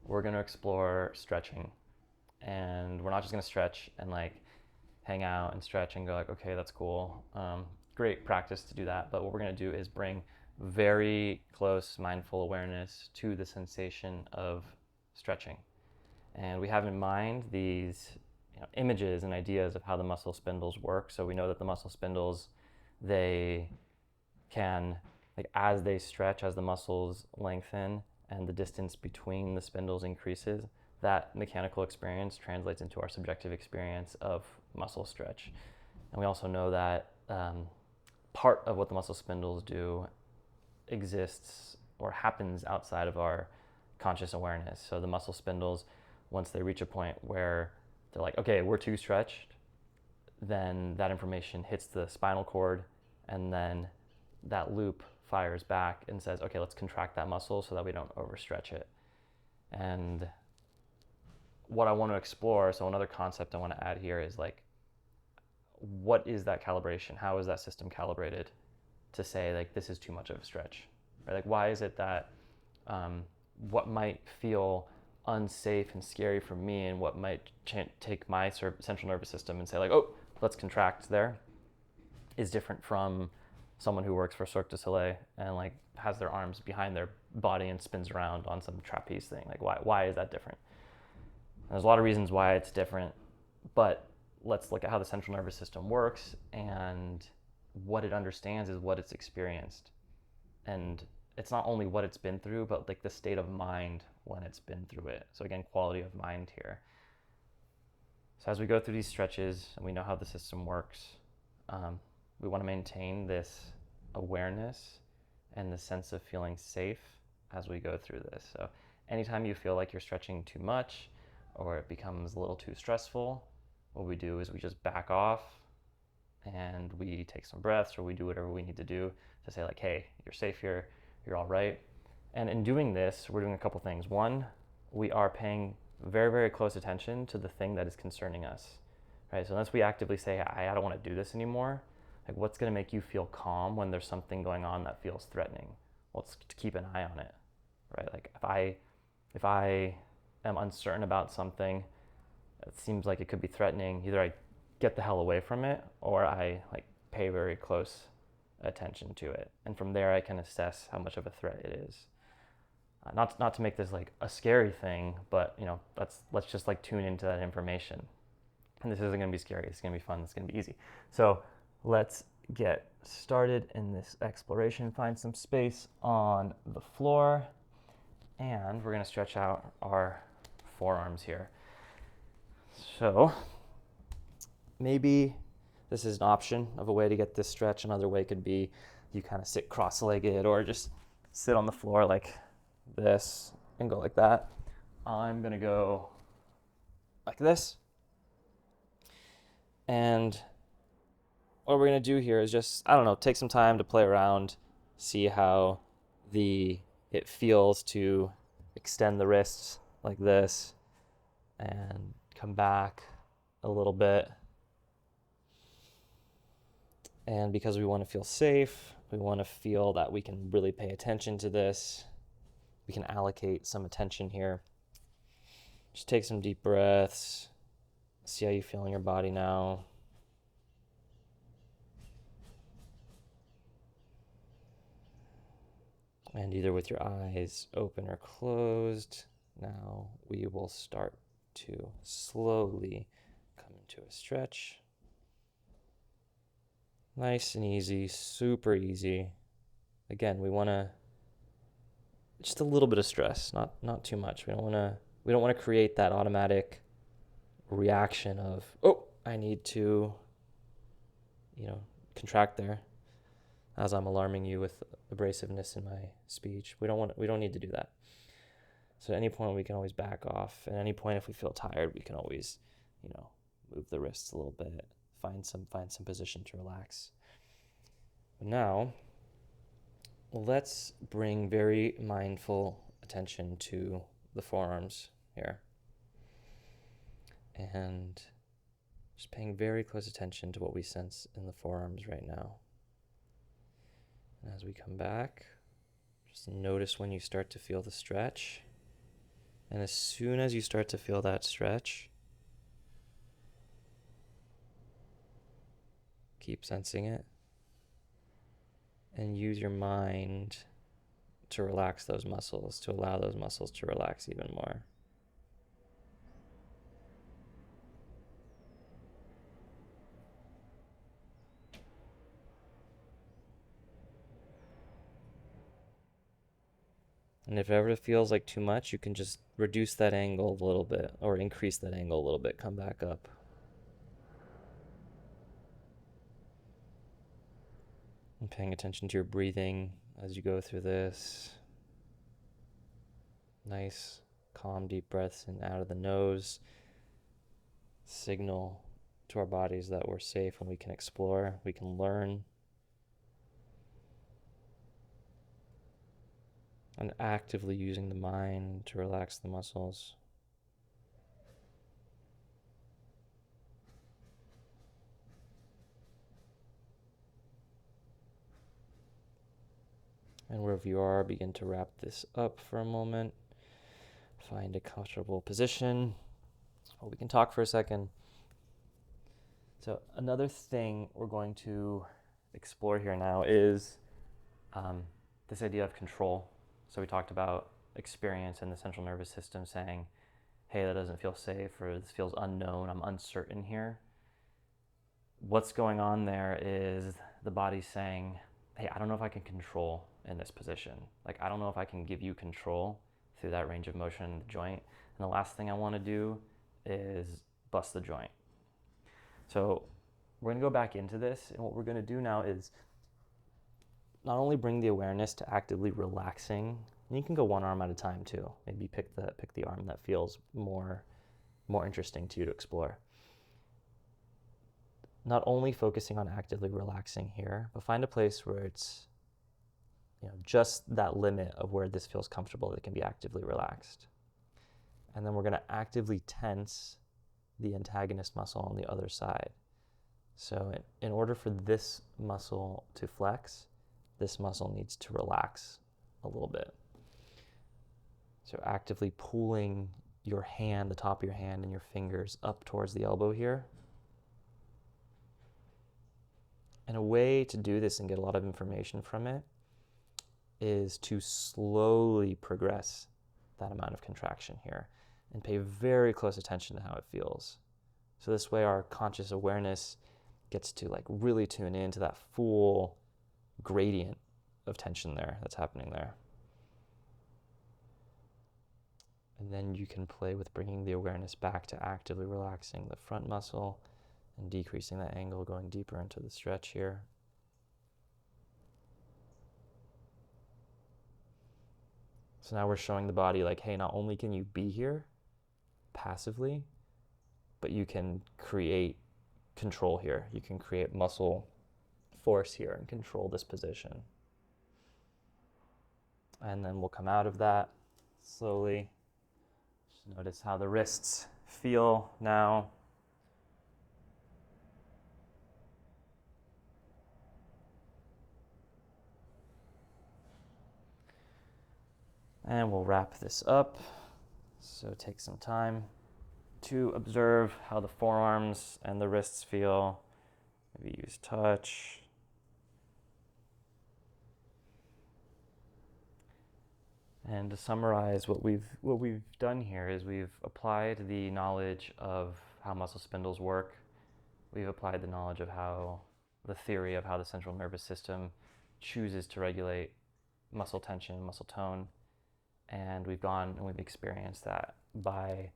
we're going to explore stretching. And we're not just going to stretch and like hang out and stretch and go like, okay, that's cool. Great practice to do that. But what we're going to do is bring very close mindful awareness to the sensation of stretching. And we have in mind these images and ideas of how the muscle spindles work. So we know that the muscle spindles, they can, like as they stretch, as the muscles lengthen and the distance between the spindles increases, that mechanical experience translates into our subjective experience of muscle stretch. And we also know that part of what the muscle spindles do exists or happens outside of our conscious awareness. So the muscle spindles, once they reach a point where they're like, okay, we're too stretched, then that information hits the spinal cord, and then that loop fires back and says, okay, let's contract that muscle so that we don't overstretch it. And what I want to explore, so another concept I want to add here is like, what is that calibration? How is that system calibrated to say like this is too much of a stretch? Right? Like why is it that what might feel unsafe and scary for me and what might take my central nervous system and say like, oh, let's contract there, is different from someone who works for Cirque du Soleil and like has their arms behind their body and spins around on some trapeze thing. Like why is that different? And there's a lot of reasons why it's different, but let's look at how the central nervous system works, and what it understands is what it's experienced. And it's not only what it's been through, but like the state of mind when it's been through it. So again, quality of mind here. So as we go through these stretches and we know how the system works, we want to maintain this awareness and the sense of feeling safe as we go through this. So anytime you feel like you're stretching too much or it becomes a little too stressful, what we do is we just back off and we take some breaths, or we do whatever we need to do to say like, hey, you're safe here, you're all right. And in doing this, we're doing a couple things. One, we are paying very, very close attention to the thing that is concerning us, right? So unless we actively say, I don't want to do this anymore, like what's going to make you feel calm when there's something going on that feels threatening? Well, it's to keep an eye on it, right? Like if I am uncertain about something, it seems like it could be threatening, either I get the hell away from it or I like pay very close attention to it. And from there I can assess how much of a threat it is. Not to make this like a scary thing, but let's just like tune into that information. And this isn't going to be scary. It's going to be fun. It's going to be easy. So let's get started in this exploration. Find some space on the floor, and we're going to stretch out our forearms here. So maybe this is an option of a way to get this stretch. Another way could be you kind of sit cross-legged or just sit on the floor like this and go like that. I'm going to go like this. And what we're going to do here is just, take some time to play around, see how it feels to extend the wrists like this and come back a little bit. And because we want to feel safe, we want to feel that we can really pay attention to this, we can allocate some attention here. Just take some deep breaths. See how you feel in your body now. And either with your eyes open or closed, now we will start to slowly come into a stretch. Nice and easy, super easy. Again, we want to just a little bit of stress, not too much. We don't want to create that automatic reaction of, oh, I need to contract there, as I'm alarming you with abrasiveness in my speech. We don't need to do that. So at any point we can always back off. At any point if we feel tired, we can always, move the wrists a little bit, find some position to relax. But now let's bring very mindful attention to the forearms here. And just paying very close attention to what we sense in the forearms right now. And as we come back, just notice when you start to feel the stretch. And as soon as you start to feel that stretch, keep sensing it and use your mind to relax those muscles, to allow those muscles to relax even more. And if it ever feels like too much, you can just reduce that angle a little bit or increase that angle a little bit, come back up. And paying attention to your breathing as you go through this. Nice, calm, deep breaths in out of the nose. Signal to our bodies that we're safe when we can explore, we can learn. And actively using the mind to relax the muscles. And wherever you are, begin to wrap this up for a moment. Find a comfortable position, or we can talk for a second. So another thing we're going to explore here now is this idea of control. So we talked about experience in the central nervous system saying, hey, that doesn't feel safe, or this feels unknown, I'm uncertain here. What's going on there is the body saying, hey, I don't know if I can control in this position. Like, I don't know if I can give you control through that range of motion in the joint. And the last thing I want to do is bust the joint. So we're going to go back into this, and what we're going to do now is not only bring the awareness to actively relaxing, and you can go one arm at a time too. Maybe pick the arm that feels more interesting to you to explore. Not only focusing on actively relaxing here, but find a place where it's just that limit of where this feels comfortable that can be actively relaxed. And then we're going to actively tense the antagonist muscle on the other side. So in order for this muscle to flex, this muscle needs to relax a little bit. So actively pulling your hand, the top of your hand and your fingers up towards the elbow here. And a way to do this and get a lot of information from it is to slowly progress that amount of contraction here and pay very close attention to how it feels. So this way our conscious awareness gets to really tune into that full gradient of tension there that's happening there. And then you can play with bringing the awareness back to actively relaxing the front muscle and decreasing that angle, going deeper into the stretch here. So now we're showing the body hey, not only can you be here passively, but you can create control here. You can create muscle force here and control this position. And then we'll come out of that slowly. Just notice how the wrists feel now. And we'll wrap this up. So take some time to observe how the forearms and the wrists feel. Maybe use touch. And to summarize, what we've done here is we've applied the knowledge of how muscle spindles work. We've applied the knowledge of the theory of how the central nervous system chooses to regulate muscle tension, muscle tone. And we've gone and we've experienced that by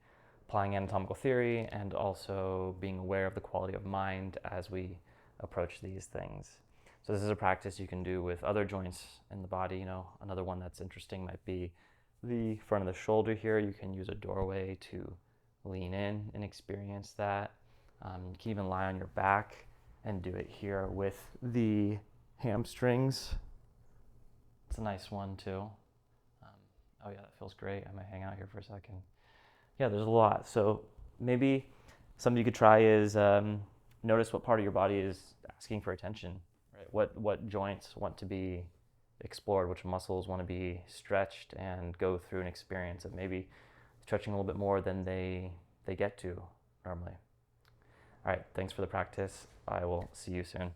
applying anatomical theory and also being aware of the quality of mind as we approach these things. So this is a practice you can do with other joints in the body. Another one that's interesting might be the front of the shoulder here. You can use a doorway to lean in and experience that. You can even lie on your back and do it here with the hamstrings. It's a nice one too. Oh yeah, that feels great. I might hang out here for a second. Yeah, there's a lot. So maybe something you could try is notice what part of your body is asking for attention. Right? What joints want to be explored, which muscles want to be stretched and go through an experience of maybe stretching a little bit more than they get to normally. All right, thanks for the practice. I will see you soon.